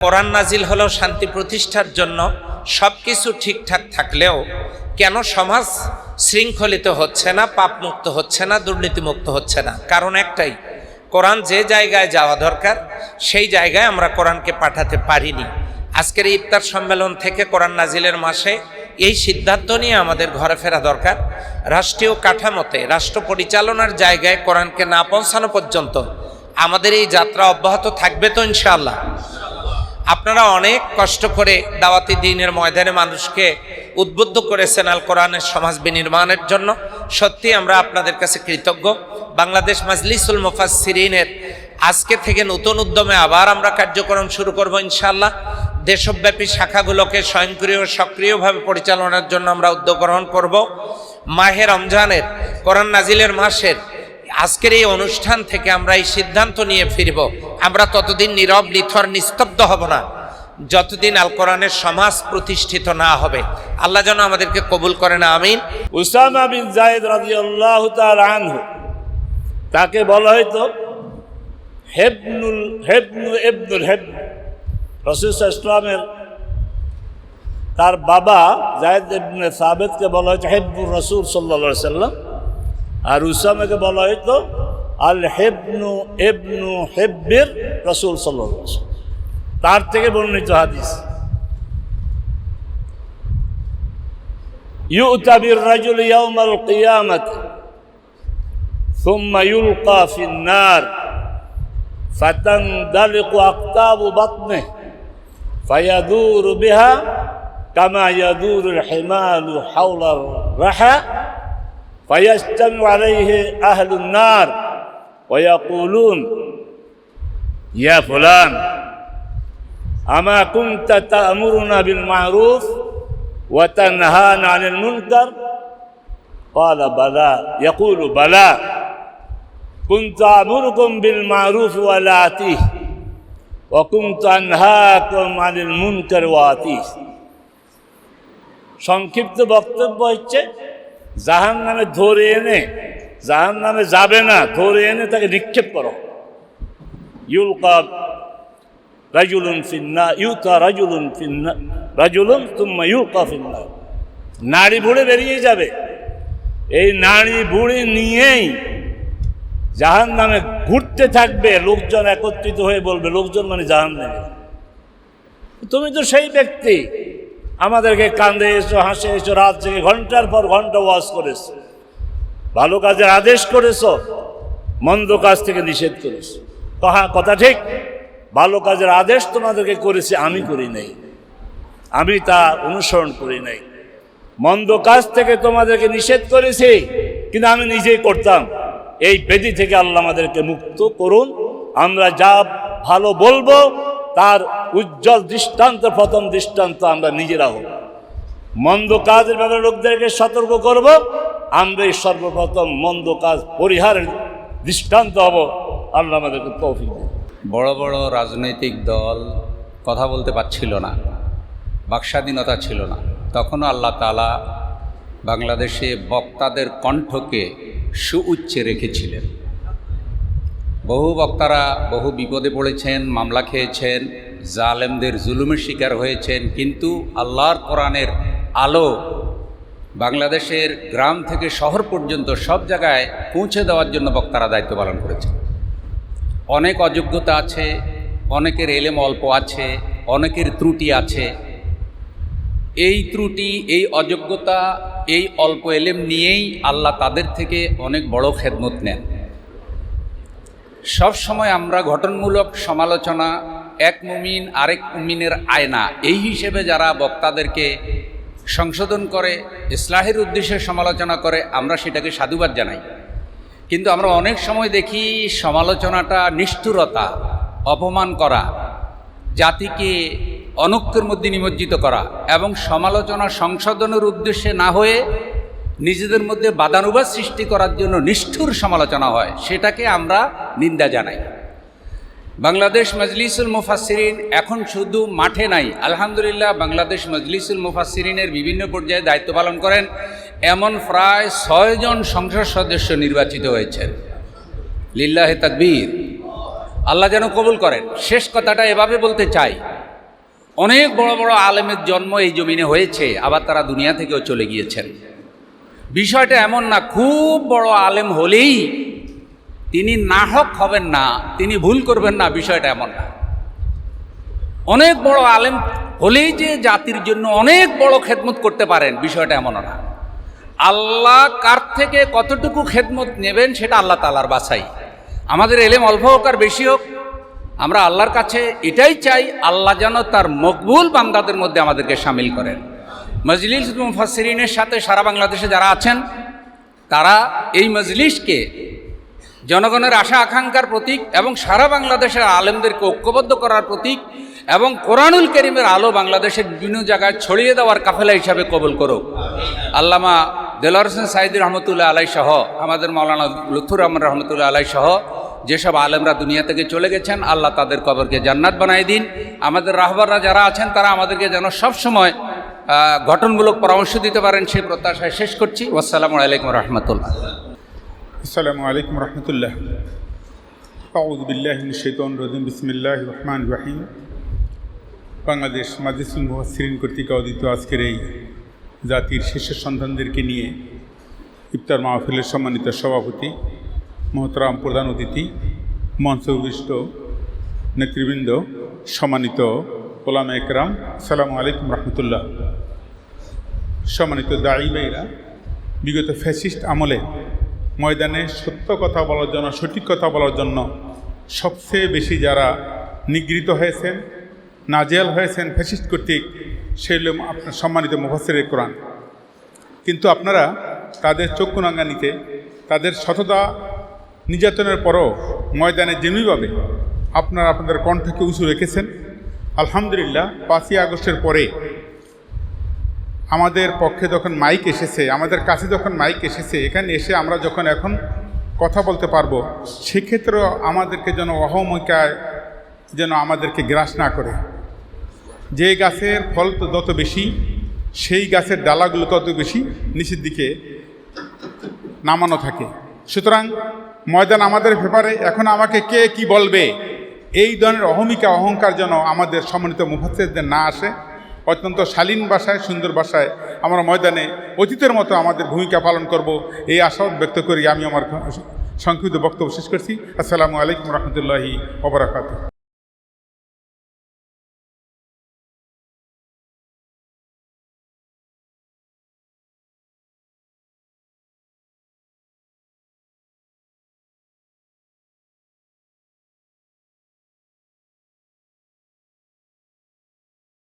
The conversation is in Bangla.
কোরআন নাজিল হলো শান্তি প্রতিষ্ঠার জন্য। সব কিছু ঠিকঠাক থাকলেও কেন সমাজ শৃঙ্খলিত হচ্ছে না, পাপমুক্ত হচ্ছে না, দুর্নীতিমুক্ত হচ্ছে না? কারণ একটাই, কোরআন যে জায়গায় যাওয়া দরকার সেই জায়গায় আমরা কোরআনকে পাঠাতে পারিনি। আজকের এই ইফতার সম্মেলন থেকে কোরআন নাজিলের মাসে এই সিদ্ধান্ত নিয়ে আমাদের ঘরে ফেরা দরকার। রাষ্ট্রীয় কাঠামোতে, রাষ্ট্র পরিচালনার জায়গায় কোরআনকে না পৌঁছানো পর্যন্ত আমাদের এই যাত্রা অব্যাহত থাকবে তো ইনশাআল্লাহ? আপনারা অনেক কষ্ট করে দাওয়াতি দ্বীনের ময়দানে মানুষকে উদ্বুদ্ধ করেছেন আল কোরআনের সমাজ বিনির্মাণের জন্য। সত্যি আমরা আপনাদের কাছে কৃতজ্ঞ। বাংলাদেশ মাজলিসুল মুফাসসিরিনের আজকে থেকে নতুন উদ্যমে আবার আমরা কার্যক্রম শুরু করব ইনশাআল্লাহ। দেশব্যাপী শাখাগুলোকে স্বয়ংক্রিয় সক্রিয়ভাবে পরিচালনার জন্য আমরা উদ্যোগ গ্রহণ করব। মাহে রমজানের, কোরআন নাজিলের মাসের আজকের এই অনুষ্ঠান থেকে আমরা এই সিদ্ধান্ত নিয়ে ফিরব, আমরা ততদিন নীরব, নিথর, নিস্তব্ধ হব না যতদিন আল কোরআনের সমাজ প্রতিষ্ঠিত না হবে। আল্লাহ যেন আমাদেরকে কবুল করেন, আমিন। উসামা বিন যায়েদ রাদিয়াল্লাহু তাআলা আনহু, তাকে বলা হয়তো ইবনুল হেব। রাসূল সাল্লাল্লাহু আলাইহি ওয়াসাল্লামের তার বাবা যায়েদ ইবনে সাবিতকে বলা হয়তো হিব্বুর রাসূল সাল্লাল্লাহু আলাইহি ওয়াসাল্লাম, আর উসামাকে বলা হয়তো আল ইবনু হিব্বির রাসূল সাল্লাল্লাহু আলাইহি ওয়াসাল্লাম। তার থেকে বর্ণিত হাদিস, ইউতা বির রাজুল ইয়াউমাল কিয়ামাতি সুম্মা ইউলকা ফিন নার ফাতানদালিকু আকতাবু বাতনিহি ফায়াদুরু বিহা কামা ইয়াদুরুল হিমালু হাওলার রাহা فيجتمع عليه أهل النار ويقولون يا فلان أما كنت تأمرنا بالمعروف وتنهانا عن المنكر؟ قال بلى. يقول بلى كنت أمركم بالمعروف ولا آتيه وكنت أنهاكم عن المنكر وآتيه। সংক্ষিপ্ত বক্তব্য হচ্ছে, জাহান নামে ধরে এনে, জাহান নামে যাবে না, ধরে এনে তাকে নিক্ষেপ করো। ইউলকা রাজুলুন ফিন্নার, ইউতা রাজুলুন ফিন্নার, রাজুলুন তুম্মা ইউলকা ফিন্নার। নাড়ি বুড়ে বেরিয়ে যাবে, এই নাড়ি বুড়ি নিয়েই জাহান নামে ঘুরতে থাকবে। লোকজন একত্রিত হয়ে বলবে, লোকজন মানে জাহান নামে, তুমি তো সেই ব্যক্তি, আমাদেরকে কান্দে এসো, হাসে এসো, রাত জেগে ঘন্টার পর ঘন্টা ওয়াজ করেছো, ভালো কাজের আদেশ করেছো, মন্দ কাজ থেকে নিষেধ করেছো। কথা ঠিক, ভালো কাজের আদেশ তোমাদেরকে করেছি, আমি করি নাই, আমি তা অনুসরণ করি নাই। মন্দ কাজ থেকে তোমাদেরকে নিষেধ করেছি, কিন্তু আমি নিজেই করতাম। এই বেদি থেকে আল্লাহ আমাদেরকে মুক্ত করুন। আমরা যা ভালো বলবো তার উজ্জ্বল দৃষ্টান্ত, প্রথম দৃষ্টান্ত আমরা নিজেরা হব। মন্দ কাজের ব্যাপারে লোকদেরকে সতর্ক করব, আমরাই সর্বপ্রথম মন্দ কাজ পরিহারের দৃষ্টান্ত হব। আল্লাহ আমাদেরকে তৌফিক দিন। বড় বড় রাজনৈতিক দল কথা বলতে পারছিল না, বাকস্বাধীনতা ছিল না, তখনও আল্লাহ তাআলা বাংলাদেশে বক্তাদের কণ্ঠকে সুউচ্চে রেখেছিলেন। বহু বক্তারা বহু বিপদে পড়েছেন, মামলা খেয়েছেন, জালেমদের জুলুমের শিকার হয়েছেন, কিন্তু আল্লাহর কোরআনের আলো বাংলাদেশের গ্রাম থেকে শহর পর্যন্ত সব জায়গায় পৌঁছে দেওয়ার জন্য বক্তারা দায়িত্ব পালন করেছেন। অনেক অযোগ্যতা আছে, অনেকের এলেম অল্প আছে, অনেকের ত্রুটি আছে। এই ত্রুটি, এই অযোগ্যতা, এই অল্প এলেম নিয়েই আল্লাহ তাদের থেকে অনেক বড় খেদমত নেন। সব সময় আমরা গঠনমূলক সমালোচনা, এক মুমিন আরেক মুমিনের আয়না, এই হিসেবে যারা বক্তাদেরকে সংশোধন করে, ইসলাহের উদ্দেশ্যে সমালোচনা করে, আমরা সেটাকে সাধুবাদ জানাই। কিন্তু আমরা অনেক সময় দেখি সমালোচনাটা নিষ্ঠুরতা, অপমান করা, জাতিকে অনৈক্যের মধ্যে নিমজ্জিত করা, এবং সমালোচনা সংশোধনের উদ্দেশ্যে না হয়ে নিজেদের মধ্যে বাদানুবাদ সৃষ্টি করার জন্য নিষ্ঠুর সমালোচনা হয়, সেটাকে আমরা নিন্দা জানাই। বাংলাদেশ মাজলিসুল মুফাসসিরিন এখন শুধু মাঠে নাই, আলহামদুলিল্লাহ বাংলাদেশ মাজলিসুল মুফাসসিরিনের বিভিন্ন পর্যায়ে দায়িত্ব পালন করেন এমন প্রায় 6 জন সংসদ সদস্য নির্বাচিত হয়েছেন। লিল্লাহে তাকবীর। আল্লাহ যেন কবুল করেন। শেষ কথাটা এভাবে বলতে চাই, অনেক বড় বড় আলেমের জন্ম এই জমিনে হয়েছে, আবার তারা দুনিয়া থেকেও চলে গিয়েছেন। বিষয়টা এমন না খুব বড় আলেম হলেই তিনি নাহক হবেন না, তিনি ভুল করবেন না, বিষয়টা এমন না। অনেক বড় আলেম হলেই যে জাতির জন্য অনেক বড় খেদমত করতে পারেন, বিষয়টা এমন না। আল্লাহ কার থেকে কতটুকু খেদমত নেবেন সেটা আল্লাহ তাআলার বাছাই। আমাদের এলেম অল্প হোক আর বেশি হোক, আমরা আল্লাহর কাছে এটাই চাই, আল্লাহ যেন তার মকবুল বান্দাদের মধ্যে আমাদেরকে শামিল করেন। মজলিস মুফাসসিরিনের সাথে সারা বাংলাদেশে যারা আছেন, তারা এই মজলিসকে জনগণের আশা আকাঙ্ক্ষার প্রতীক এবং সারা বাংলাদেশের আলেমদেরকে ঐক্যবদ্ধ করার প্রতীক এবং কোরআনুল কারীমের আলো বাংলাদেশের বিভিন্ন জায়গায় ছড়িয়ে দেওয়ার কাফেলা হিসাবে কবুল করুক। আল্লামা দেলোয়ার হোসেন সাঈদী রহমতুল্লাহ আলাই সহ, আমাদের মাওলানা লুৎফুর রহমান রহমতুল্লাহ আলাই সহ যেসব আলেমরা দুনিয়া থেকে চলে গেছেন, আল্লাহ তাদের কবরকে জান্নাত বানায় দিন। আমাদের রাহবাররা যারা আছেন, তারা আমাদেরকে যেন সবসময় গঠনমূলক পরামর্শ দিতে পারেন, সেই প্রত্যাশায় শেষ করছি। আসসালামু আলাইকুম রহমতুল্লাহ। আসসালামু আলাইকুম রহমতুল্লাহ। আউযু বিল্লাহি মিনাশ শাইতানির রাজিম। বিসমিল্লাহির রহমানির রহিম। বাংলাদেশ মাজলিসুল মুফাসসিরিন কর্তৃক আয়োজিত আজকের এই জাতির শীর্ষ সন্তানদেরকে নিয়ে ইফতার মাহফিলের সম্মানিত সভাপতি, মহতরাম প্রধান অতিথি, মঞ্চে উপবিষ্ট নেতৃবৃন্দ, সম্মানিত ওলামা একরাম, আসসালামু আলাইকুম রহমতুল্লাহ। সম্মানিত দাঈ ভাইরা, বিগত ফ্যাসিস্ট আমলে ময়দানে সত্য কথা বলার জন্য, সঠিক কথা বলার জন্য সবচেয়ে বেশি যারা নিগৃহীত হয়েছেন, নাজেহাল হয়েছেন ফ্যাসিস্ট কর্তৃক, সেগুলো আপনার সম্মানিত মুফাসসিরে কোরআন। কিন্তু আপনারা তাদের চক্ষু রাঙানিতে, তাদের সততা নির্যাতনের পরও ময়দানে যেমনিভাবে আপনারা আপনাদের কণ্ঠকে উঁচু রেখেছেন, আলহামদুলিল্লাহ 5ই আগস্টের পরে আমাদের পক্ষে যখন মাইক এসেছে, আমাদের কাছে যখন মাইক এসেছে, এখানে এসে আমরা যখন এখন কথা বলতে পারবো, সেক্ষেত্রেও আমাদেরকে যেন অহমিকায় যেন আমাদেরকে গ্রাস না করে। যে গাছের ফল তো যত বেশি, সেই গাছের ডালাগুলো তত বেশি নিচের দিকে নামানো থাকে। সুতরাং ময়দান আমাদের ব্যাপারে, এখন আমাকে কে কি বলবে, এই ধরনের অহমিকা অহংকার যেন আমাদের সম্মানিত মুফাসসিরদের না আসে। অত্যন্ত শালীন ভাষায়, সুন্দর ভাষায় আমরা ময়দানে অতীতের মতো আমাদের ভূমিকা পালন করব, এই আশাবাদ ব্যক্ত করি আমি আমার সংক্ষিপ্ত বক্তব্য শেষ করছি। আসসালামু আলাইকুম রহমতুল্লাহি ওয়া বারাকাতুহু।